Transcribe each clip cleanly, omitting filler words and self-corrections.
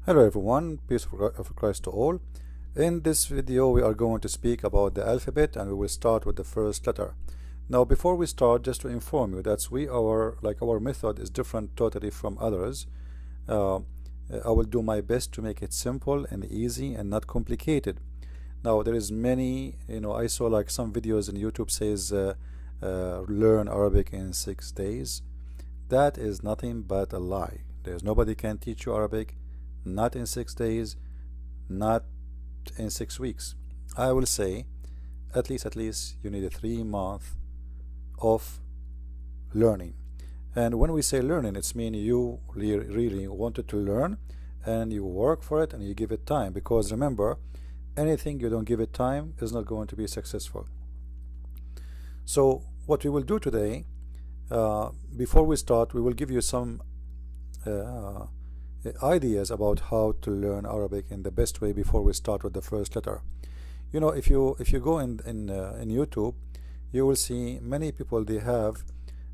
Hello everyone, peace of Christ to all. In this video we are going to speak about the alphabet, and we will start with the first letter. Now before we start, just to inform you that our method is different totally from others. I will do my best to make it simple and easy and not complicated. Now there is many, I saw like some videos in YouTube says learn Arabic in 6 days. That is nothing but a lie. There's nobody can teach you Arabic, not in 6 days, not in 6 weeks. I will say at least you need a 3 month of learning. And when we say learning, it's mean you really wanted to learn and you work for it and you give it time, because remember, anything you don't give it time is not going to be successful. So what we will do today, before we start, we will give you some ideas about how to learn Arabic in the best way before we start with the first letter. If you go in YouTube, you will see many people, they have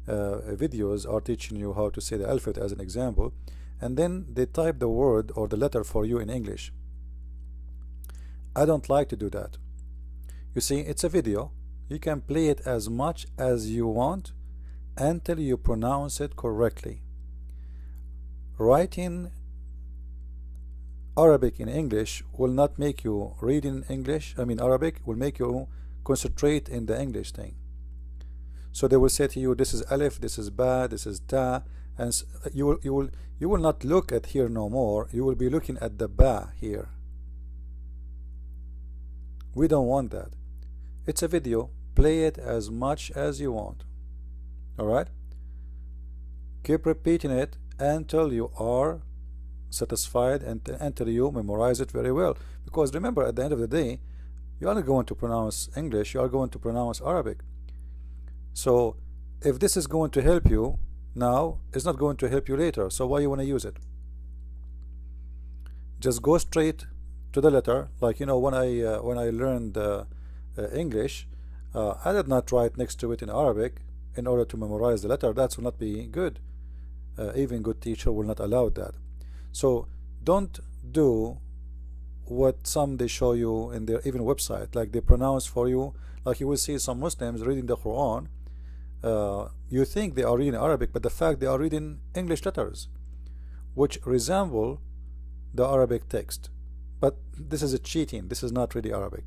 videos are teaching you how to say the alphabet as an example, and then they type the word or the letter for you in English. I don't like to do that. You see, it's a video. You can play it as much as you want until you pronounce it correctly. Writing Arabic in English will not make you read in Arabic will make you concentrate in the English thing. So they will say to you, this is alif, this is ba, this is ta, and you will not look at here no more. You will be looking at the ba here. We don't want that. It's a video. Play it as much as you want. Alright? Keep repeating it until you are satisfied and until you memorize it very well. Because remember, at the end of the day, you are not going to pronounce English, you are going to pronounce Arabic. So if this is going to help you now, it's not going to help you later. So why you want to use it? Just go straight to the letter. Like when I learned English, I did not write next to it in Arabic in order to memorize the letter. That will not be good. Even good teacher will not allow that. So don't do what some they show you in their even website, like they pronounce for you. Like you will see some Muslims reading the Quran. You think they are reading Arabic, but the fact they are reading English letters which resemble the Arabic text. But this is a cheating. This is not really Arabic,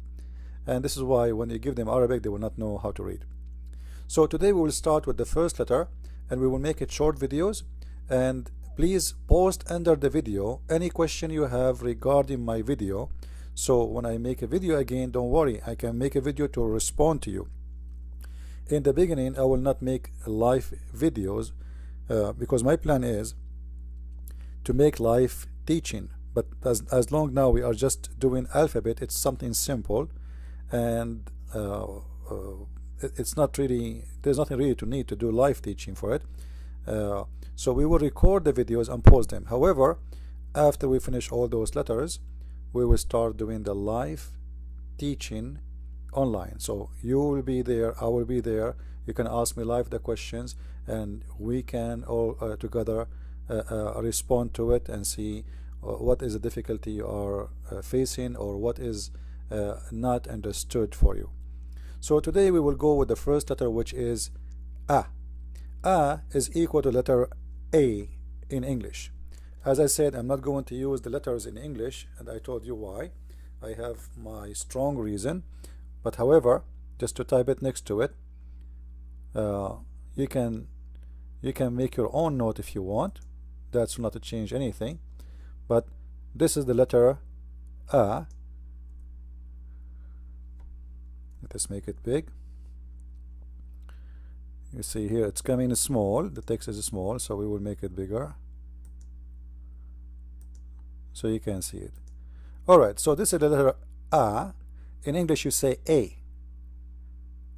and this is why when you give them Arabic, they will not know how to read. So today we will start with the first letter, and we will make it short videos. And please post under the video any question you have regarding my video, so when I make a video again, don't worry, I can make a video to respond to you. In the beginning I will not make live videos because my plan is to make live teaching, but as long now we are just doing alphabet, it's something simple, and it's not really, there's nothing really to need to do live teaching for it. So we will record the videos and post them. However, after we finish all those letters, we will start doing the live teaching online. So you will be there, I will be there. You can ask me live the questions, and we can all together respond to it and see what is the difficulty you are facing, or what is not understood for you. So today we will go with the first letter, which is A. A is equal to letter A in English. As I said, I'm not going to use the letters in English, and I told you why. I have my strong reason. But however, just to type it next to it, you can make your own note if you want. That's not to change anything. But this is the letter A. Let's make it big. You see here it's coming small, the text is small, so we will make it bigger so you can see it. Alright, so this is the letter A. In English you say A.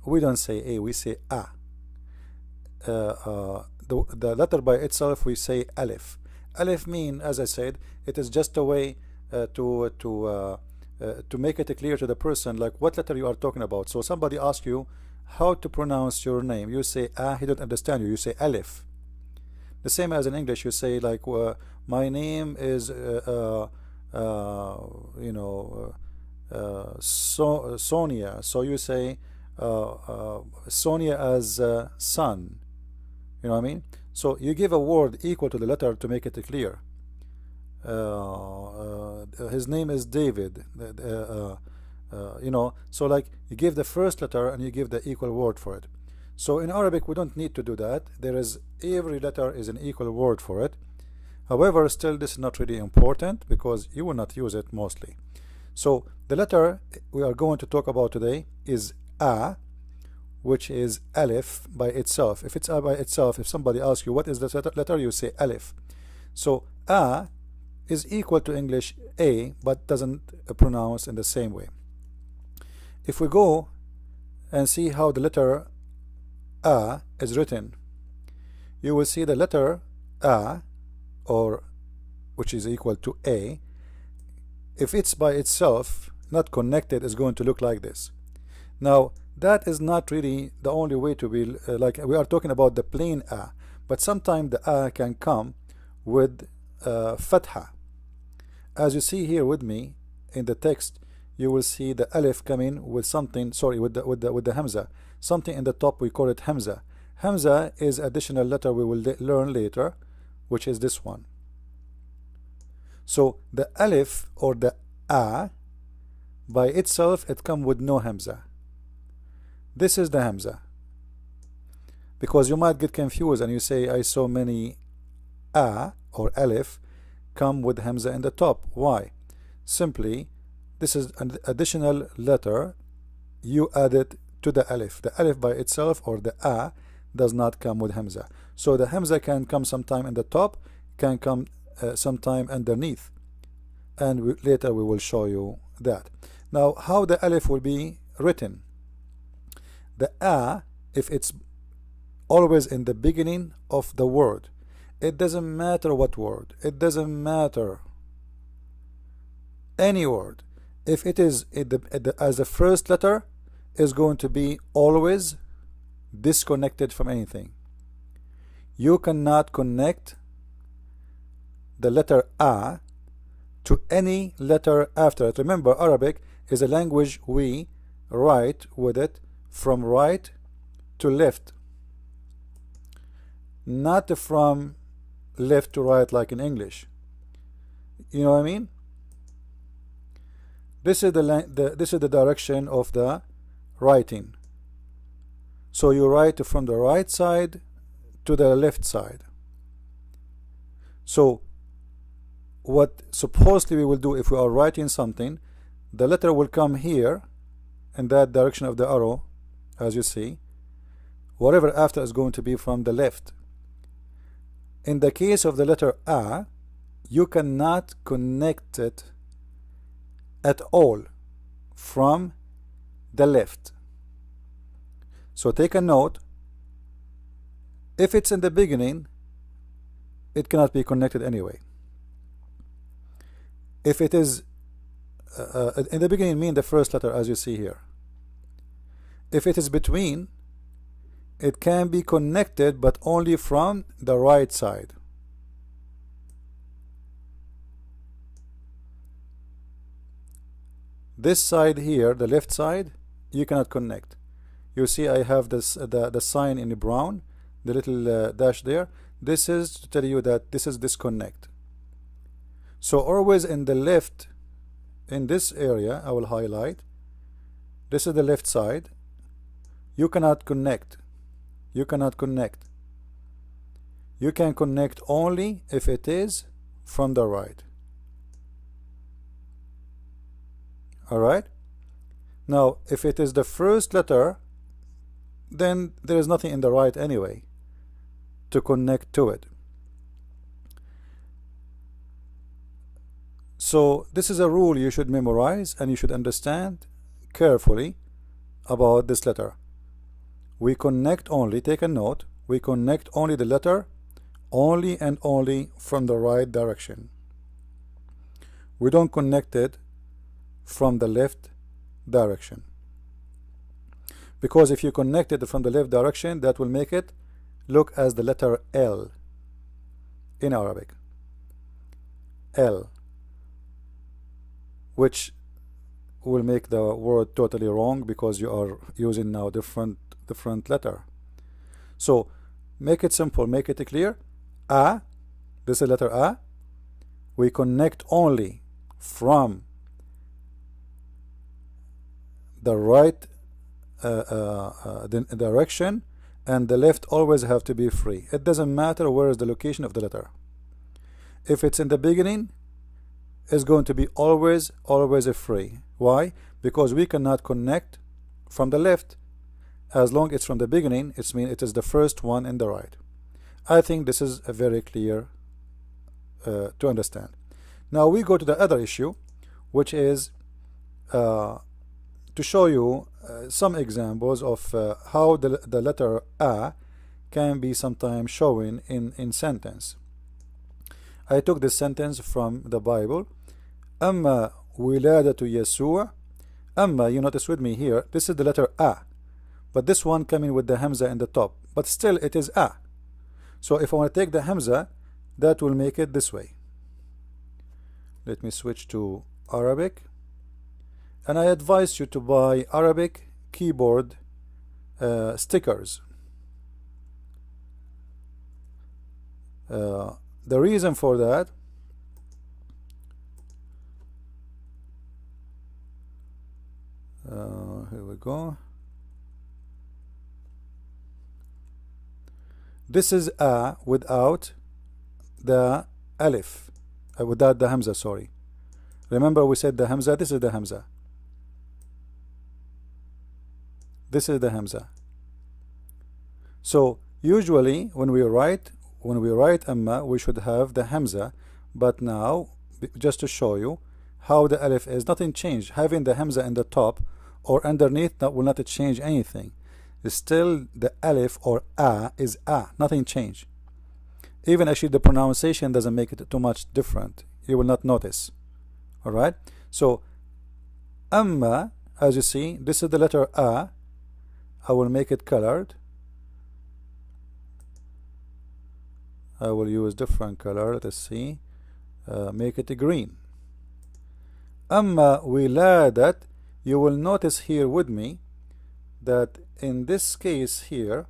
We don't say A, we say A. The letter by itself we say alif. Alif mean, as I said, it is just a way to make it clear to the person like what letter you are talking about. So somebody asks you how to pronounce your name, you say he don't understand you, you say alif. The same as in English, you say like my name is you know, Sonia, so you say Sonia as son. You know what I mean? So you give a word equal to the letter to make it clear. His name is David. You know, so like you give the first letter and you give the equal word for it. So in Arabic we don't need to do that. There is, every letter is an equal word for it. However, still this is not really important because you will not use it mostly. So the letter we are going to talk about today is A, which is Alif by itself. If it's A by itself, if somebody asks you what is the letter, you say Alif. So A is equal to English A, but doesn't pronounce in the same way. If we go and see how the letter A is written, you will see the letter A, or which is equal to A, if it's by itself, not connected, is going to look like this. Now that is not really the only way to be, like we are talking about the plain A, but sometimes the A can come with fatha. As you see here with me in the text, you will see the alif coming with something, sorry, with the hamza, something in the top, we call it hamza. Hamza is additional letter we will learn later, which is this one. So the alif or the A by itself, it comes with no hamza. This is the hamza, because you might get confused and you say I saw many A or alif come with hamza in the top. Why? Simply this is an additional letter you added to the alif. The alif by itself or the A does not come with hamza. So the hamza can come sometime in the top, can come sometime underneath, and later we will show you that. Now how the alif will be written. The A, if it's always in the beginning of the word, it doesn't matter what word, it doesn't matter any word, if it is as the first letter, is going to be always disconnected from anything. You cannot connect the letter A to any letter after it. Remember, Arabic is a language we write with it from right to left, not from left to right like in English. You know what I mean? This is the direction of the writing. So you write from the right side to the left side. So what supposedly we will do, if we are writing something, the letter will come here in that direction of the arrow, as you see. Whatever after is going to be from the left. In the case of the letter A, you cannot connect it at all from the left. So take a note, if it's in the beginning, it cannot be connected anyway. If it is in the beginning, mean the first letter, as you see here. If it is between, it can be connected, but only from the right side. This side here, the left side, you cannot connect. You see I have this the sign in the brown, the little dash there. This is to tell you that this is disconnect. So always in the left, in this area, I will highlight, this is the left side. You cannot connect. You cannot connect. You can connect only if it is from the right. Alright? Now if it is the first letter, then there is nothing in the right anyway to connect to it. So this is a rule you should memorize and you should understand carefully about this letter. We connect only, take a note, we connect only the letter only and only from the right direction. We don't connect it from the left direction, because if you connect it from the left direction, that will make it look as the letter L in Arabic. L, which will make the word totally wrong because you are using now different letter. So make it simple, make it clear. A, this is letter A. We connect only from the right the direction, and the left always have to be free. It doesn't matter where is the location of the letter. If it's in the beginning, it's going to be always a free. Why? Because we cannot connect from the left. As long as it's from the beginning, it means it is the first one in the right. I think this is a very clear to understand. Now we go to the other issue, which is to show you some examples of how the letter A can be sometimes shown in sentence. I took this sentence from the Bible. أما ولادة يسوع. أما, you notice with me here, this is the letter A, but this one coming with the Hamza in the top, but still it is A. So if I want to take the Hamza, that will make it this way. Let me switch to Arabic, and I advise you to buy Arabic keyboard stickers. The reason for that, here we go. This is A without the alif, without the Hamza, sorry. Remember we said the Hamza, this is the Hamza. This is the Hamza. So usually when we write Amma, we should have the Hamza, but now just to show you how the alif is, nothing changed. Having the Hamza in the top or underneath, that will not change anything. Still the alif or A is A, nothing changed. Even actually the pronunciation doesn't make it too much different. You will not notice. Alright, so Amma, as you see, this is the letter A. I will make it colored. I will use different color. Let's see, make it green. Amma wiladat, you will notice here with me that in this case here,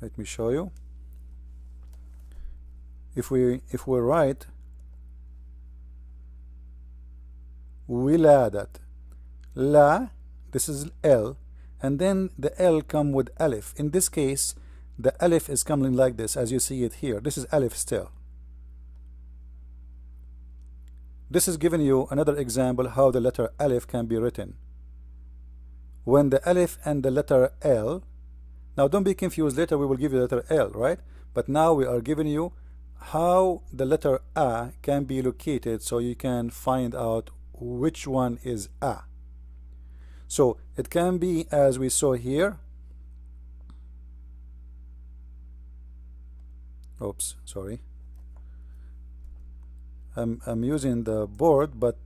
let me show you. If we write wiladat, la, this is L, and then the L come with alif. In this case, the alif is coming like this, as you see it here. This is alif still. This is giving you another example how the letter alif can be written. When the alif and the letter L, now don't be confused, later we will give you the letter L, right? But now we are giving you how the letter A can be located so you can find out which one is A. So it can be as we saw here. Oops, sorry. I'm using the board, but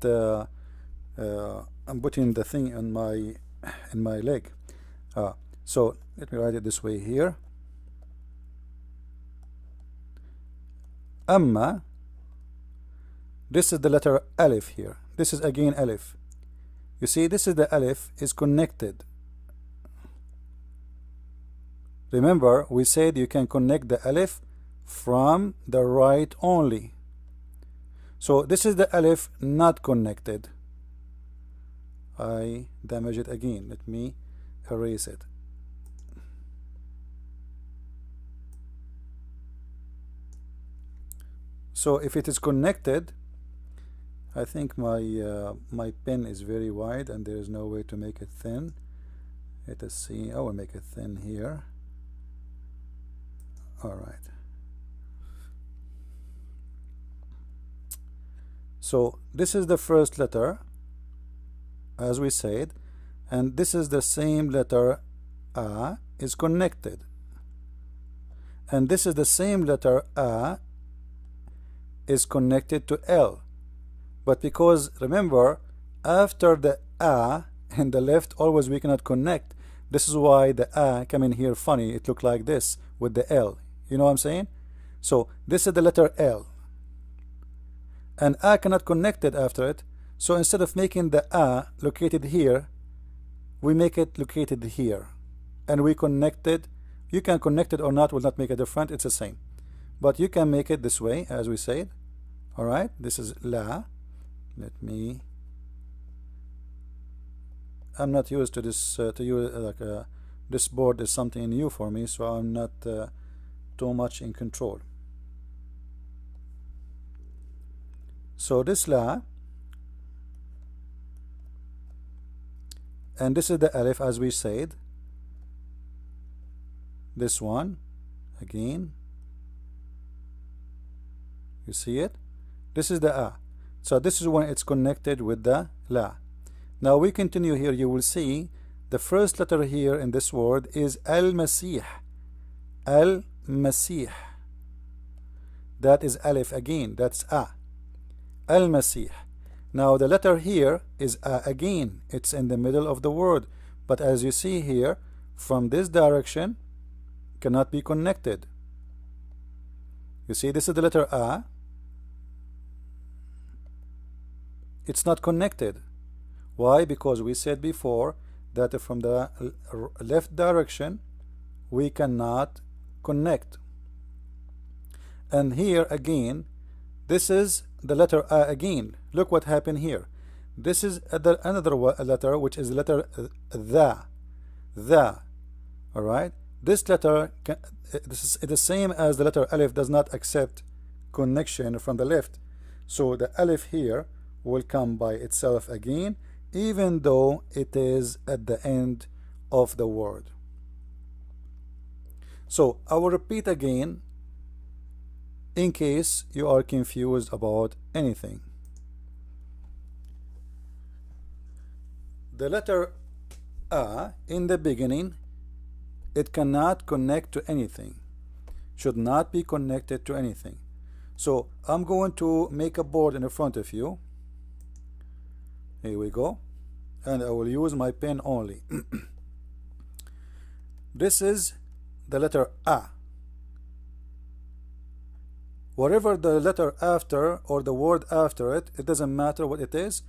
I'm putting the thing in my leg. So let me write it this way here. Amma, this is the letter alif here. This is again alif. You see, this is the alif is connected. Remember, we said you can connect the alif from the right only. So this is the alif not connected. I damage it again. Let me erase it. So if it is connected, I think my pen is very wide and there is no way to make it thin. Let us see. I will make it thin here. All right. So this is the first letter, as we said, and this is the same letter A is connected, and this is the same letter A is connected to L. But because remember, after the A in the left always we cannot connect, This is why the A come in here funny. It look like this with the L. You know what I'm saying? So this is the letter L. And A cannot connect it after it. So instead of making the A located here, we make it located here. And we connect it. You can connect it or not, will not make a difference. It's the same. But you can make it this way, as we said. Alright, this is La. Let me... I'm not used to this, this board is something new for me, so I'm not too much in control. So this La, and this is the Alif, as we said. This one, again, you see it? This is the A. So this is when it's connected with the La. Now we continue here. You will see the first letter here in this word is Al-Masih. Al-Masih. That is Alif again. That's A. Al-Masih. Now the letter here is A again. It's in the middle of the word. But as you see here, from this direction, cannot be connected. You see, this is the letter A. It's not connected. Why? Because we said before that from the left direction we cannot connect. And here again, this is the letter A again. Look what happened here. This is another letter, which is the letter the. Alright? This letter, this is the same as the letter Alif, does not accept connection from the left. So the Alif here will come by itself again, even though it is at the end of the word. So I will repeat again in case you are confused about anything. The letter A in the beginning, it cannot connect to anything, should not be connected to anything. So I'm going to make a board in front of you. Here we go, and I will use my pen only. This is the letter A. Whatever the letter after or the word after it, it doesn't matter what it is,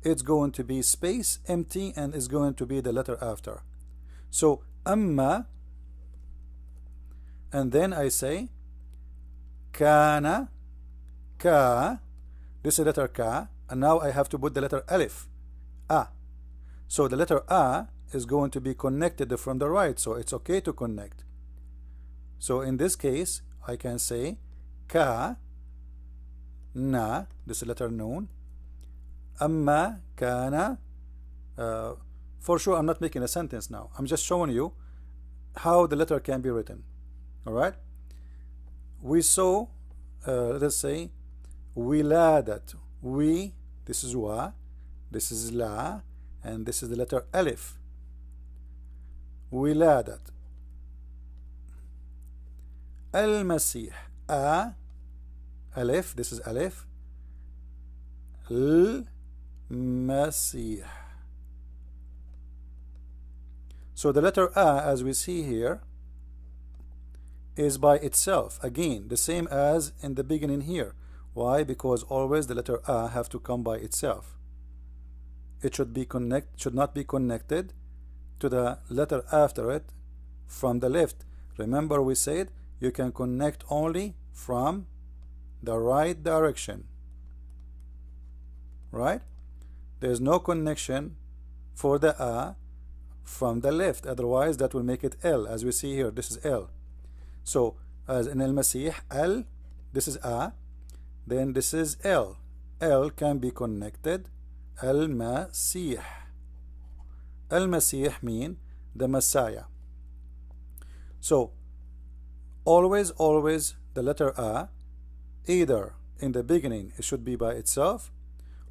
it's going to be space, empty, and is going to be the letter after. So amma, and then I say kana, ka, this is letter ka, and now I have to put the letter alif, a. So the letter a is going to be connected from the right, so it's okay to connect. So in this case I can say ka na, this is letter noon, amma kana. For sure I'm not making a sentence now, I'm just showing you how the letter can be written. Alright, we saw let's say wiladat, we, this is wa, this is la, and this is the letter alif. Wiladat. Al-Masih, a, alif, this is alif. Al-Masih. So the letter a, as we see here, is by itself, again the same as in the beginning here. Why? Because always the letter a have to come by itself. It should not be connected to the letter after it from the left. Remember we said you can connect only from the right direction, right? There's no connection for the a from the left, otherwise that will make it L, as we see here. This is L. So as in Al-Masih, L, this is a, then this is L. L can be connected. Al-Masih. Al-Masih mean the Messiah. So always the letter a, either in the beginning it should be by itself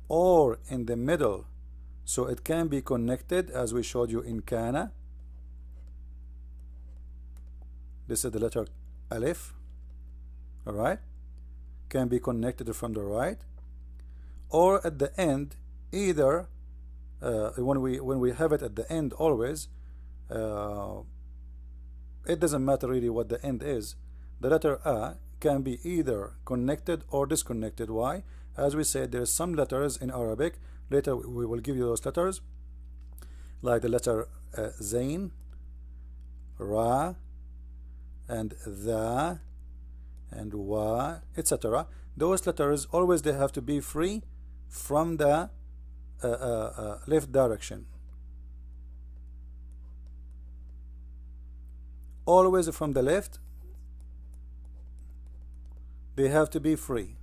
or in the middle, so it can be connected as we showed you in kana. This is the letter alif. Alright, can be connected from the right, or at the end, either when we have it at the end always, uh, it doesn't matter really what the end is. The letter A can be either connected or disconnected. Why? As we said, there are some letters in Arabic, later we will give you those letters, like the letter Zain, Ra, and Dha, and Wa, etc. Those letters always they have to be free from the left direction. Always from the left, they have to be free.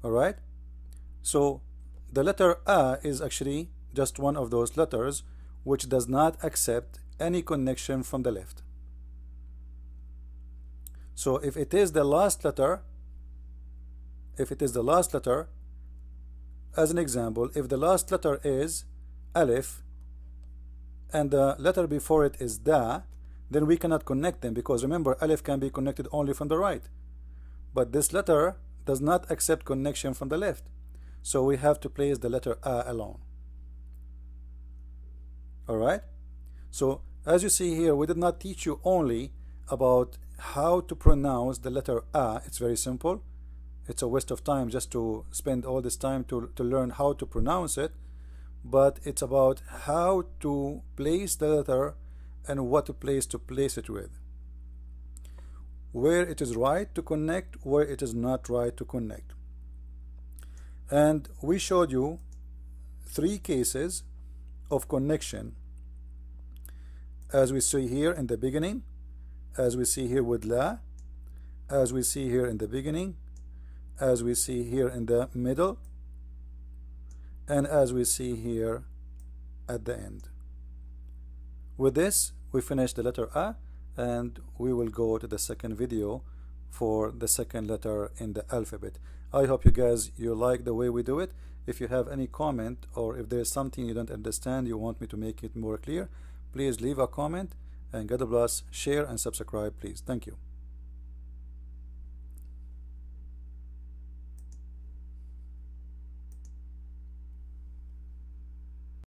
Alright, so the letter A is actually just one of those letters which does not accept any connection from the left. So if it is the last letter, as an example, if the last letter is Alif and the letter before it is Da, then we cannot connect them, because remember, Alif can be connected only from the right, but this letter does not accept connection from the left, so we have to place the letter A alone. Alright, so as you see here, we did not teach you only about how to pronounce the letter A. It's very simple. It's a waste of time just to spend all this time to learn how to pronounce it, but it's about how to place the letter and what place to place it with, where it is right to connect, where it is not right to connect. And we showed you 3 cases of connection, as we see here in the beginning, as we see here with La, as we see here in the beginning, as we see here in the middle, and as we see here at the end. With this, we finish the letter A, and we will go to the second video for the second letter in the alphabet. I hope you like the way we do it. If you have any comment, or if there's something you don't understand, you want me to make it more clear, please leave a comment, and God bless, share and subscribe please. Thank you.